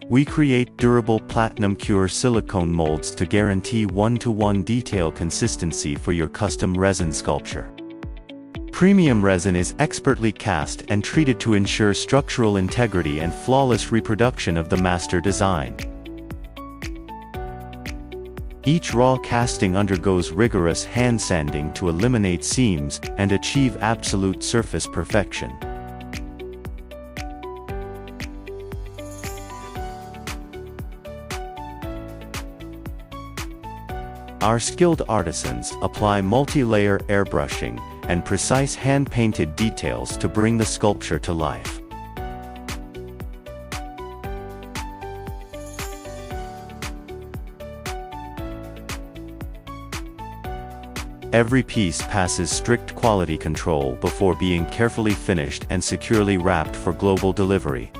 We create durable platinum-cure silicone molds to guarantee one-to-one detail consistency for your custom resin sculpture. Premium resin is expertly cast and treated to ensure structural integrity and flawless reproduction of the master design. Each raw casting undergoes rigorous hand sanding to eliminate seams and achieve absolute surface perfection. Our skilled artisans apply multi-layer airbrushing and precise hand-painted details to bring the sculpture to life. Every piece passes strict quality control before being carefully finished and securely wrapped for global delivery.